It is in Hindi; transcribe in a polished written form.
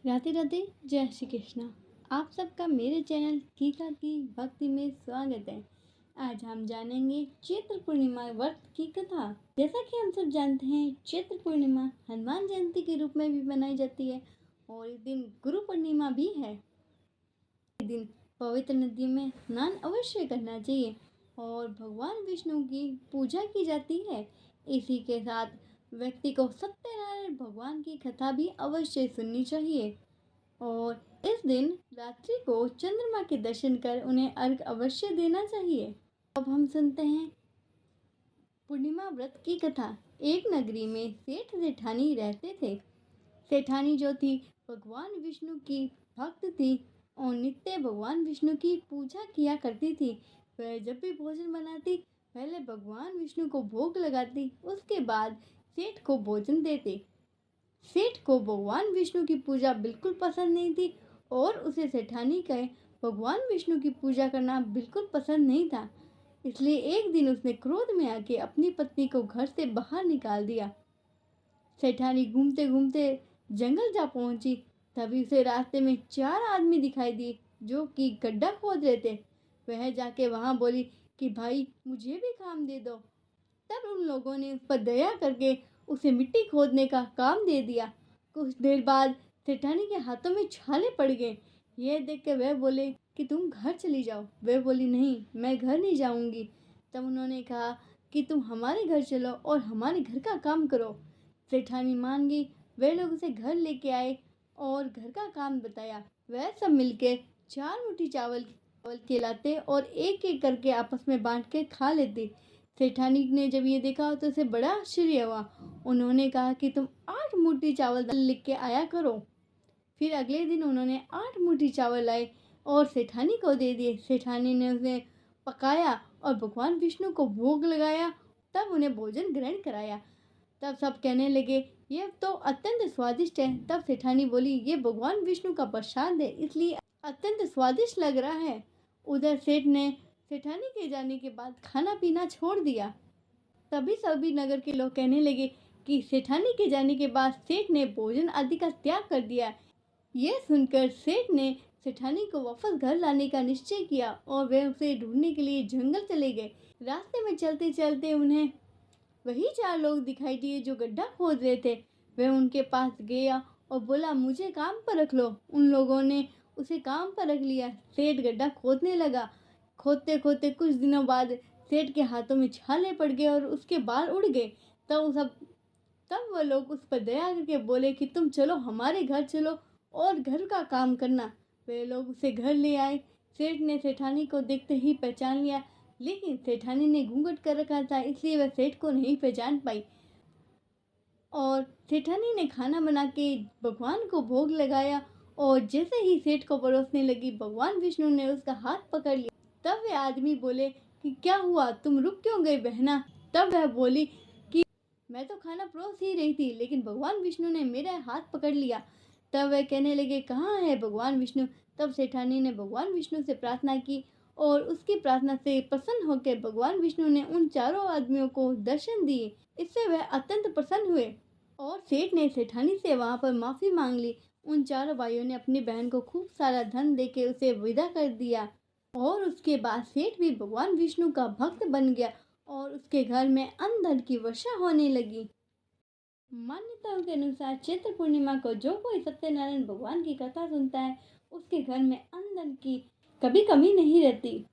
राधे राधे। जय श्री कृष्णा। आप सबका मेरे चैनल गीता की भक्ति में स्वागत है। आज हम जानेंगे चैत्र पूर्णिमा व्रत की कथा। जैसा कि हम सब जानते हैं, चैत्र पूर्णिमा हनुमान जयंती के रूप में भी मनाई जाती है और इस दिन गुरु पूर्णिमा भी है। इस दिन पवित्र नदी में स्नान अवश्य करना चाहिए और भगवान विष्णु की पूजा की जाती है। इसी के साथ व्यक्ति को सत्यनारायण भगवान की कथा भी अवश्य सुननी चाहिए और इस दिन रात्रि को चंद्रमा के दर्शन कर उन्हें अर्घ अवश्य देना चाहिए। अब हम सुनते हैं पूर्णिमा व्रत की कथा। एक नगरी में सेठ सेठानी रहते थे। सेठानी जो थी भगवान विष्णु की भक्त थी और नित्य भगवान विष्णु की पूजा किया करती थी। वह जब भी भोजन बनाती पहले भगवान विष्णु को भोग लगाती, उसके बाद सेठ को भोजन देते। सेठ को भगवान विष्णु की पूजा बिल्कुल पसंद नहीं थी और उसे सेठानी के भगवान विष्णु की पूजा करना बिल्कुल पसंद नहीं था। इसलिए एक दिन उसने क्रोध में आके अपनी पत्नी को घर से बाहर निकाल दिया। सेठानी घूमते घूमते जंगल जा पहुंची। तभी उसे रास्ते में 4 आदमी दिखाई दिए जो कि गड्ढा खोद रहे थे। वह जाके वहां बोली कि भाई मुझे भी काम दे दो। तब उन लोगों ने उस पर दया करके उसे मिट्टी खोदने का काम दे दिया। कुछ देर बाद सेठानी के हाथों में छाले पड़ गए। यह देख के वह बोले कि तुम घर चली जाओ। वह बोली नहीं, मैं घर नहीं जाऊंगी। तब उन्होंने कहा कि तुम हमारे घर चलो और हमारे घर का काम करो। सेठानी मान गई। वे लोग उसे घर लेके आए और घर का काम बताया। वह सब मिलके 4 मुट्ठी चावल खिलाते और एक एक करके आपस में बांट के खा लेते। सेठानी ने जब ये देखा तो उसे बड़ा आश्चर्य हुआ। उन्होंने कहा कि तुम 8 मुट्ठी चावल लिख के आया करो। फिर अगले दिन उन्होंने 8 मुट्ठी चावल लाए और सेठानी को दे दिए। सेठानी ने उसे पकाया और भगवान विष्णु को भोग लगाया। तब उन्हें भोजन ग्रहण कराया। तब सब कहने लगे ये तो अत्यंत स्वादिष्ट है। तब सेठानी बोली ये भगवान विष्णु का प्रसाद है, इसलिए अत्यंत स्वादिष्ट लग रहा है। उधर सेठ ने सेठानी के जाने के बाद खाना पीना छोड़ दिया। तभी सभी नगर के लोग कहने लगे कि सेठानी के जाने के बाद सेठ ने भोजन आदि का त्याग कर दिया। यह सुनकर सेठ ने सेठानी को वापस घर लाने का निश्चय किया और वे उसे ढूंढने के लिए जंगल चले गए। रास्ते में चलते चलते उन्हें वही 4 लोग दिखाई दिए जो गड्ढा खोद रहे थे। वह उनके पास गया और बोला मुझे काम पर रख लो। उन लोगों ने उसे काम पर रख लिया। सेठ गड्ढा खोदने लगा। खोदते खोदते कुछ दिनों बाद सेठ के हाथों में छाले पड़ गए और उसके बाल उड़ गए। तब वह लोग उस पर दया करके बोले कि तुम चलो हमारे घर चलो और घर का काम करना। वे लोग उसे घर ले आए। सेठ ने सेठानी को देखते ही पहचान लिया, लेकिन सेठानी ने घूंघट कर रखा था, इसलिए वह सेठ को नहीं पहचान पाई। और सेठानी ने खाना बना के भगवान को भोग लगाया और जैसे ही सेठ को परोसने लगी भगवान विष्णु ने उसका हाथ पकड़ लिया। तब वे आदमी बोले कि क्या हुआ, तुम रुक क्यों गए बहना। तब वह बोली कि मैं तो खाना परोस ही रही थी, लेकिन भगवान विष्णु ने मेरा हाथ पकड़ लिया। तब वह कहने लगे कहाँ है भगवान विष्णु। तब सेठानी ने भगवान विष्णु से प्रार्थना की और उसकी प्रार्थना से प्रसन्न होकर भगवान विष्णु ने उन 4 आदमियों को दर्शन दिए। इससे वह अत्यंत प्रसन्न हुए और सेठ ने सेठानी से वहां पर माफी मांग ली। उन 4 भाइयों ने अपनी बहन को खूब सारा धन देके उसे विदा कर दिया और उसके बाद सेठ भी भगवान विष्णु का भक्त बन गया और उसके घर में अन्न धन की वर्षा होने लगी। मान्यताओं के अनुसार चैत्र पूर्णिमा को जो कोई सत्यनारायण भगवान की कथा सुनता है उसके घर में अन्न धन की कभी कमी नहीं रहती।